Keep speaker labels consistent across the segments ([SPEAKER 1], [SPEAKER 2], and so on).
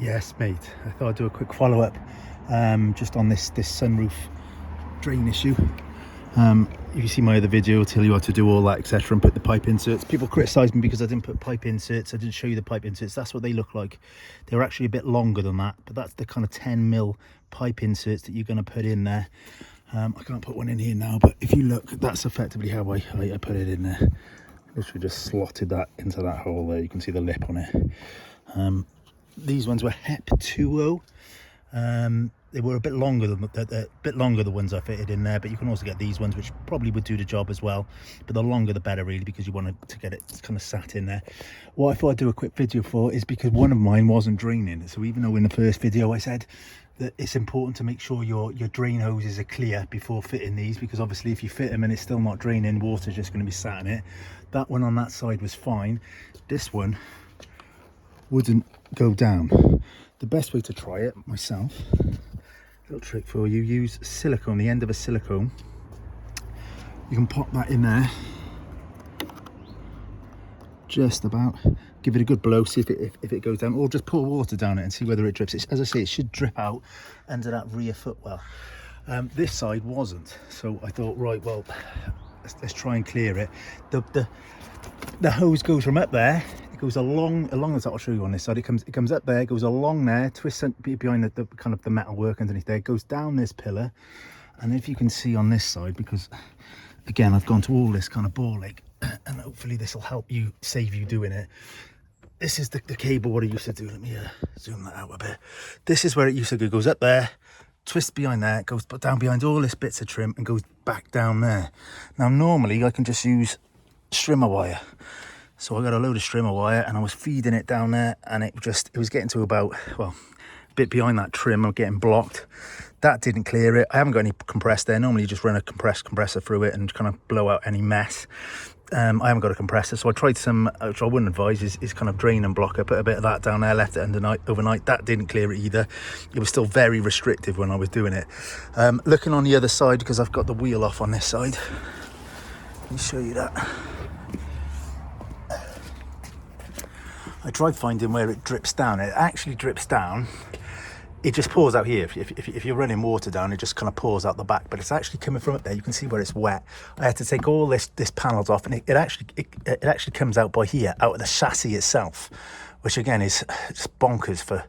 [SPEAKER 1] Yes, mate. I thought I'd do a quick follow-up just on this sunroof drain issue. If you see my other video, I'll tell you how to do all that, etc., and put the pipe inserts. People criticise me because I didn't put pipe inserts. I didn't show you the pipe inserts. That's what they look like. They're actually a bit longer than that, but that's the kind of 10mm pipe inserts that you're going to put in there. I can't put one in here now, but if you look, that's effectively how I put it in there. Literally just slotted that into that hole there. You can see the lip on it. These ones were HEP 2.0. They were a bit longer than the ones I fitted in there, but you can also get these ones, which probably would do the job as well. But the longer the better, really, because you want to get it kind of sat in there. What I thought I'd do a quick video for is because one of mine wasn't draining. So even though in the first video I said that it's important to make sure your drain hoses are clear before fitting these, because obviously if you fit them and it's still not draining, water's just going to be sat in it. That one on that side was fine. This one wouldn't go down. The best way to try it myself, little trick for you, use silicone, the end of a silicone. You can pop that in there, just about, give it a good blow, see if it goes down, or just pour water down it and see whether it drips. As I say, it should drip out under that rear footwell. This side wasn't, so I thought, right, well, let's try and clear it. The hose goes from up there, it goes along the top. I'll show you on this side. It comes up there, it goes along there, twists behind the kind of the metal work underneath there, it goes down this pillar. And if you can see on this side, because again I've gone to all this kind of ball leg, and hopefully this will help you, save you doing it. This is the cable what it used to do. Let me zoom that out a bit. This is where it used to go. It goes up there, twists behind there, goes down behind all this bits of trim and goes back down there. Now normally I can just use strimmer wire, so I got a load of strimmer wire and I was feeding it down there, and it was getting to about, well, a bit behind that trim. I'm getting blocked. That didn't clear it. I haven't got any compressed there. Normally you just run a compressor through it and kind of blow out any mess. I haven't got a compressor, so I tried some, which I wouldn't advise, is kind of drain and blocker. Put a bit of that down there, left it overnight. That didn't clear it either. It was still very restrictive when I was doing it. Looking on the other side, because I've got the wheel off on this side, let me show you that. I tried finding where it drips down. It actually drips down. It just pours out here. If you're running water down, it just kind of pours out the back, but it's actually coming from up there. You can see where it's wet. I had to take all this panels off, and it actually comes out by here, out of the chassis itself, which again is just bonkers for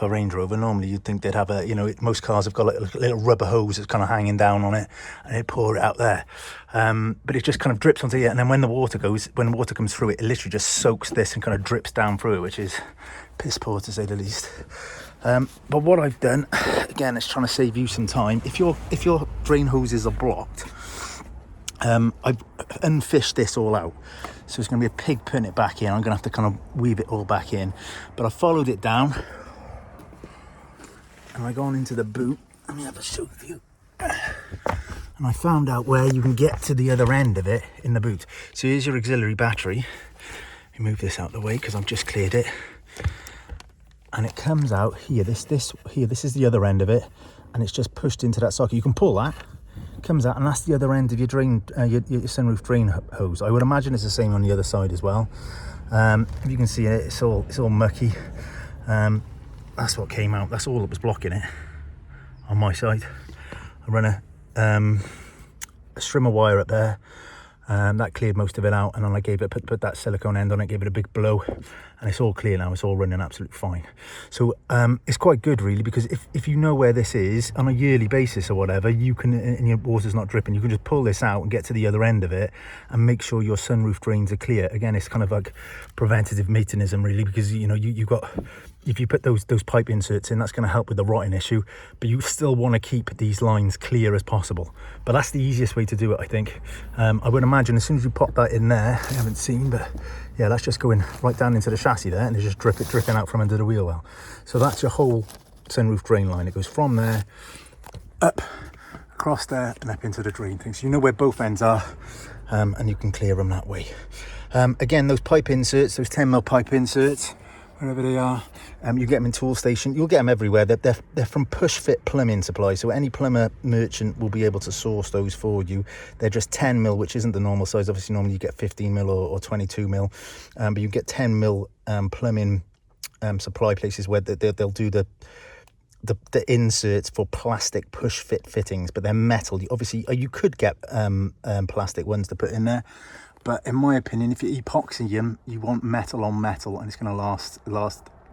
[SPEAKER 1] Range Rover. Normally you'd think they'd have a, most cars have got like a little rubber hose that's kind of hanging down on it, and they pour it out there. But it just kind of drips onto here, and then when the water comes through it, it literally just soaks this and kind of drips down through it, which is piss poor to say the least. But what I've done, again, is trying to save you some time. If your drain hoses are blocked, I've unfished this all out. So it's going to be a pig putting it back in. I'm going to have to kind of weave it all back in. But I followed it down, and I gone into the boot. Let me have a show of you. And I found out where you can get to the other end of it in the boot. So here's your auxiliary battery. Let me move this out of the way because I've just cleared it. And it comes out here. This is the other end of it, and it's just pushed into that socket. You can pull that, comes out, and that's the other end of your drain, your sunroof drain hose. I would imagine it's the same on the other side as well. If you can see it, it's all mucky. That's what came out. That's all that was blocking it on my side. I run a strimmer wire up there. That cleared most of it out, and then I put that silicone end on it, gave it a big blow, and it's all clear now. It's all running absolutely fine. So it's quite good, really, because if you know where this is on a yearly basis or whatever, you can, and your water's not dripping, you can just pull this out and get to the other end of it and make sure your sunroof drains are clear. Again, it's kind of like preventative maintenance, really, because you got, if you put those pipe inserts in, that's going to help with the rotting issue, but you still want to keep these lines clear as possible. But that's the easiest way to do it, I think. I would imagine as soon as you pop that in there, I haven't seen, but yeah, that's just going right down into the chassis there, and it's just dripping out from under the wheel well. So that's your whole sunroof drain line. It goes from there, up, across there, and up into the drain thing. So you know where both ends are, and you can clear them that way. Again, those pipe inserts, those 10mm pipe inserts, wherever they are, you get them in Toolstation. You'll get them everywhere. They're from Push Fit Plumbing Supply, so any plumber merchant will be able to source those for you. They're just 10mm, which isn't the normal size. Obviously normally you get 15mm or 22mm, but you get 10mm plumbing supply places where they'll do the inserts for plastic push fit fittings, but they're metal. Obviously you could get plastic ones to put in there, but in my opinion, if you epoxy them, you want metal on metal, and it's going to last.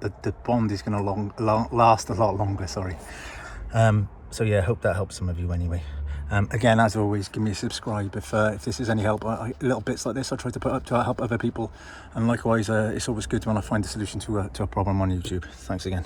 [SPEAKER 1] The bond is going to last a lot longer. Sorry. So yeah, I hope that helps some of you anyway. Again, as always, give me a subscribe if this is any help. Little bits like this I try to put up to help other people, and likewise, it's always good when I find a solution to a problem on YouTube. Thanks again.